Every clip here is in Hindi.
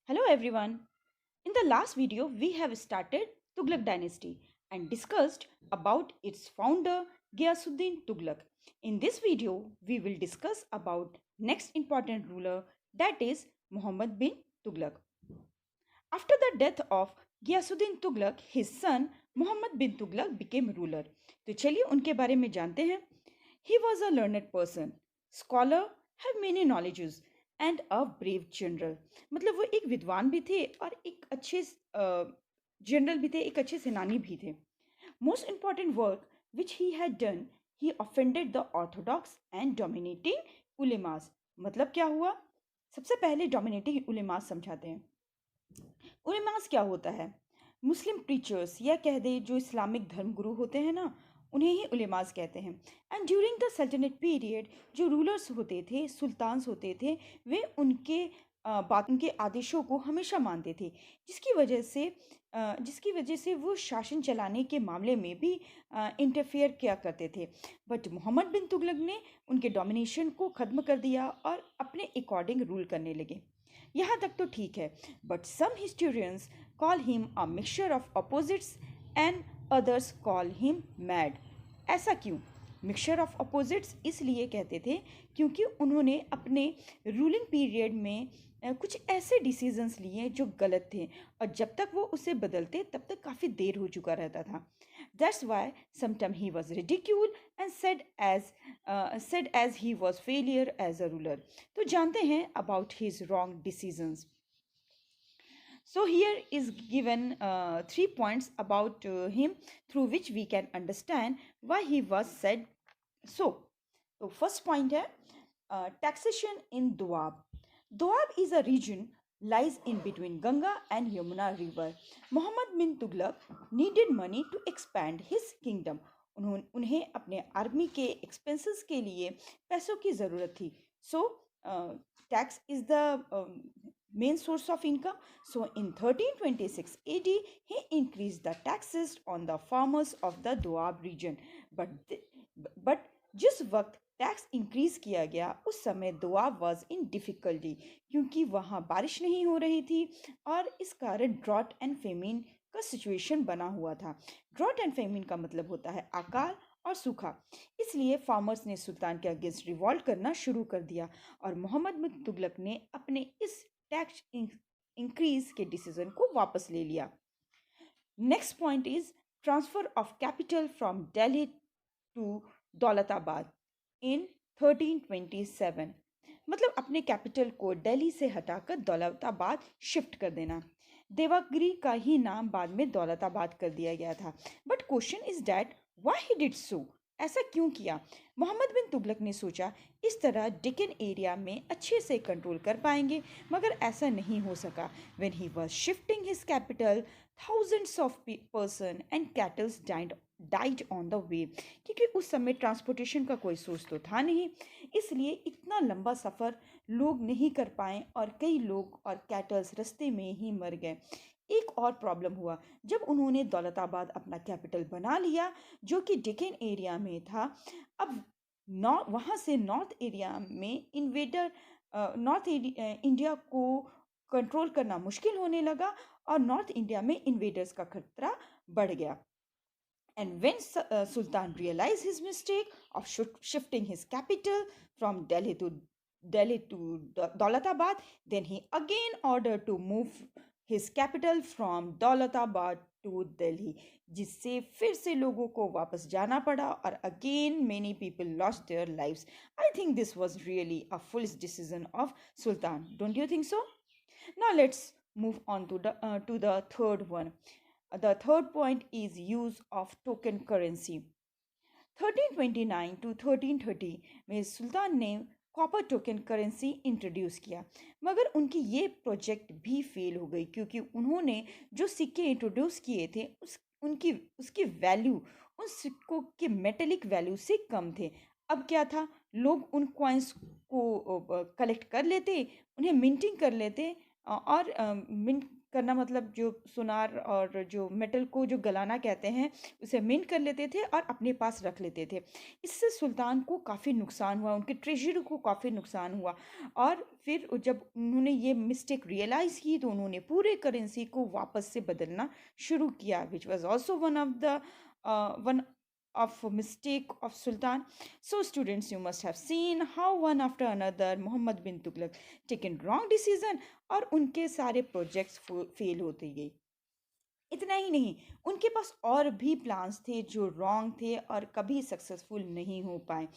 Hello everyone. In the last video we have started Tughlaq dynasty and discussed about its founder Ghiyasuddin Tughlaq. In this video we will discuss about next important ruler, that is Muhammad bin Tughlaq. After the death of Ghiyasuddin Tughlaq, his son Muhammad bin Tughlaq became ruler. तो चलिए उनके बारे में जानते हैं. He was a learned person, scholar, have many knowledges and a brave general. मतलब वो एक विद्वान भी थे और एक अच्छे जनरल भी थे, एक अच्छे सेनानी भी थे. Most important work which he had done, he offended the orthodox and dominating ulemas. मतलब क्या हुआ? सबसे पहले dominating ulemas समझाते हैं. उलेमास क्या होता है? मुस्लिम प्रीचर्स या कह दे जो इस्लामिक धर्म गुरु होते हैं ना, उन्हें ही उलेमास कहते हैं. एंड ड्यूरिंग द सल्तनत पीरियड जो रूलर्स होते थे, सुल्तान्स होते थे, वे उनके आदेशों को हमेशा मानते थे, जिसकी वजह से वो शासन चलाने के मामले में भी इंटरफेयर किया करते थे. बट मोहम्मद बिन तुगलक ने उनके डोमिनेशन को ख़त्म कर दिया और अपने अकॉर्डिंग रूल करने लगे. यहाँ तक तो ठीक है, but some historians call him a mixture of opposites and others call him mad. ऐसा क्यों? मिक्सचर ऑफ अपोजिट्स इसलिए कहते थे क्योंकि उन्होंने अपने रूलिंग पीरियड में कुछ ऐसे डिसीजंस लिए जो गलत थे, और जब तक वो उसे बदलते तब तक काफ़ी देर हो चुका रहता था. That's why sometime he was ridicule and said as he was failure as a ruler. तो जानते हैं about his wrong decisions. So here is given 3 points about him through which we can understand why he was said so. So first point है taxation in Doab. Doab is a region lies in between Ganga and Yamuna river. Muhammad bin Tughlaq needed money to expand his kingdom. उन्हें अपने आर्मी के एक्सपेंसेस के लिए पैसों की ज़रूरत थी. So tax is the main source of income. So in 1326 AD, he increased the taxes on the farmers of the Doab region. But जिस वक्त टैक्स इंक्रीज किया गया उस समय दोआब वाज इन डिफ़िकल्टी, क्योंकि वहाँ बारिश नहीं हो रही थी और इस कारण ड्रॉट एंड फेमिन का सिचुएशन बना हुआ था. ड्रॉट एंड फेमिन का मतलब होता है अकाल और सूखा. इसलिए फार्मर्स ने सुल्तान के अगेंस्ट रिवॉल्ट करना शुरू कर दिया और मोहम्मद बिन तुगलक ने अपने इस टैक्स इंक्रीज के डिसीजन को वापस ले लिया. Next point is transfer of capital from Delhi to Daulatabad in 1327. मतलब अपने कैपिटल को दिल्ली से हटाकर दौलताबाद शिफ्ट कर देना. देवगिरी का ही नाम बाद में दौलताबाद कर दिया गया था. But question is that why he did so. ऐसा क्यों किया? मोहम्मद बिन तुगलक ने सोचा इस तरह डेक्कन एरिया में अच्छे से कंट्रोल कर पाएंगे, मगर ऐसा नहीं हो सका. When he was shifting his capital, thousands of person and cattle died on the way. क्योंकि उस समय ट्रांसपोर्टेशन का कोई सोर्स तो था नहीं, इसलिए इतना लंबा सफ़र लोग नहीं कर पाए और कई लोग और कैटल्स रास्ते में ही मर गए. एक और प्रॉब्लम हुआ जब उन्होंने दौलताबाद अपना कैपिटल बना लिया जो कि डेक्कन एरिया में था. अब वहाँ से नॉर्थ एरिया में नॉर्थ इंडिया को कंट्रोल करना मुश्किल होने लगा और नॉर्थ इंडिया में इन्वेडर्स का खतरा बढ़ गया. And when Sultan realized his mistake of shifting his capital from Delhi to Daulatabad, then he again ordered to move his capital from Daulatabad to Delhi, जिससे फिर से लोगों को वापस जाना पड़ा और again many people lost their lives. I think this was really a foolish decision of Sultan. Don't you think so? Now let's move on to the third one. The third point is use of token currency. 1329 to 1330 में सुल्तान ने कॉपर टोकन करेंसी इंट्रोड्यूस किया, मगर उनकी ये प्रोजेक्ट भी फेल हो गई क्योंकि उन्होंने जो सिक्के इंट्रोड्यूस किए थे उसकी वैल्यू उन सिक्कों के मेटेलिक वैल्यू से कम थे. अब क्या था, लोग उन कॉइन्स को कलेक्ट कर लेते, उन्हें मिंटिंग कर लेते और मिंट करना मतलब जो सुनार और जो मेटल को जो गलाना कहते हैं, उसे मिंट कर लेते थे और अपने पास रख लेते थे। इससे सुल्तान को काफ़ी नुकसान हुआ, उनके ट्रेजरी को काफ़ी नुकसान हुआ। और फिर जब उन्होंने ये मिस्टेक रियलाइज़ की तो उन्होंने पूरे करेंसी को वापस से बदलना शुरू किया, which was also one of mistake of Sultan. So students, you must have seen how one after another Muhammad bin Tughlaq taken wrong decision और उनके सारे प्रोजेक्ट्स फेल होते गए। इतना ही नहीं, उनके पास और भी प्लान्स थे जो रॉन्ग थे और कभी सक्सेसफुल नहीं हो पाए।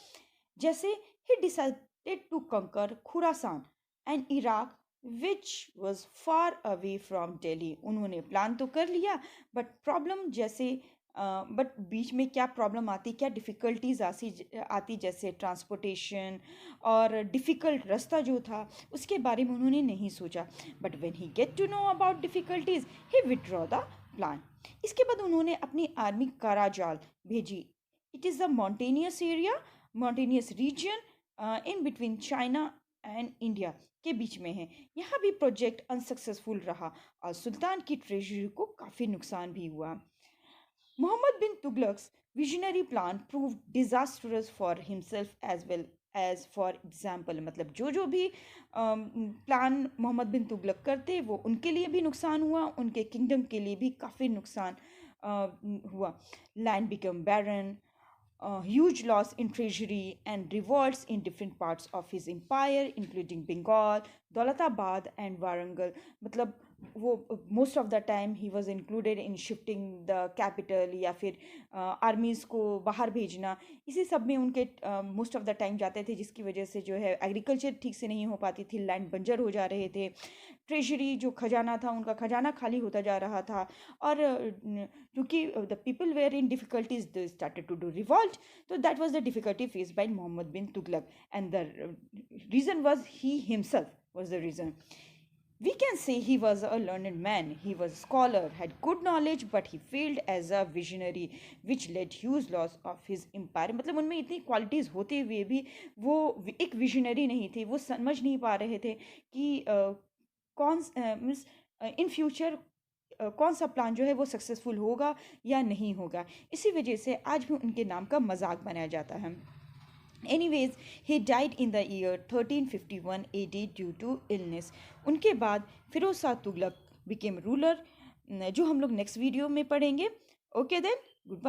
जैसे ही डिसाइडेड टू कंकर Khorasan and Iraq which was far away from Delhi. उन्होंने प्लान तो कर लिया, बट प्रॉब्लम जैसे बट बीच में क्या प्रॉब्लम आती, क्या डिफ़िकल्टीज आती जैसे ट्रांसपोर्टेशन और डिफ़िकल्ट रास्ता जो था उसके बारे में उन्होंने नहीं सोचा। But when he get to know about difficulties he withdraw the plan. इसके बाद उन्होंने अपनी आर्मी कराजाल भेजी। It is the mountainous area, mountainous region in between China and India के बीच में है। यहाँ भी प्रोजेक्ट अनसक्सेसफुल रहा और सुल्तान की ट्रेजरी को काफ़ी नुकसान भी हुआ। Muhammad bin Tughlaq's visionary plan proved disastrous for himself as well as for example। मतलब जो भी प्लान मोहम्मद बिन तुगलक करते वो उनके लिए भी नुकसान हुआ, उनके किंगडम के लिए भी काफ़ी नुकसान हुआ। Land become barren, huge loss in treasury and revolts in different parts of his empire including Bengal, Daulatabad and Warangal। मतलब वो most of the time he was included in shifting the capital या फिर आर्मीज़ को बाहर भेजना, इसी सब में उनके मोस्ट ऑफ द टाइम जाते थे, जिसकी वजह से जो है एग्रीकल्चर ठीक से नहीं हो पाती थी, लैंड बंजर हो जा रहे थे, ट्रेजरी जो खजाना था उनका खजाना खाली होता जा रहा था। और क्योंकि the people were in difficulties they started to do revolt. तो that was the difficulty face by Mohammad bin Tughlaq and the reason was he himself was the reason। We can say he was a learned man, he was a scholar, had good knowledge, but he failed as a visionary, which led huge loss of his empire। मतलब उनमें इतनी क्वालिटीज़ होते हुए भी वो एक विजनरी नहीं थे, वो समझ नहीं पा रहे थे कि कौन मीन्स इन फ्यूचर कौन सा प्लान जो है वो सक्सेसफुल होगा या नहीं होगा। इसी वजह से आज भी उनके नाम का मजाक बनाया जाता है। Anyways, he died in the year 1351 AD due to illness। उनके बाद फिरोज शाह तुगलक became ruler, जो हम लोग नेक्स्ट वीडियो में पढ़ेंगे। Okay then, good bye.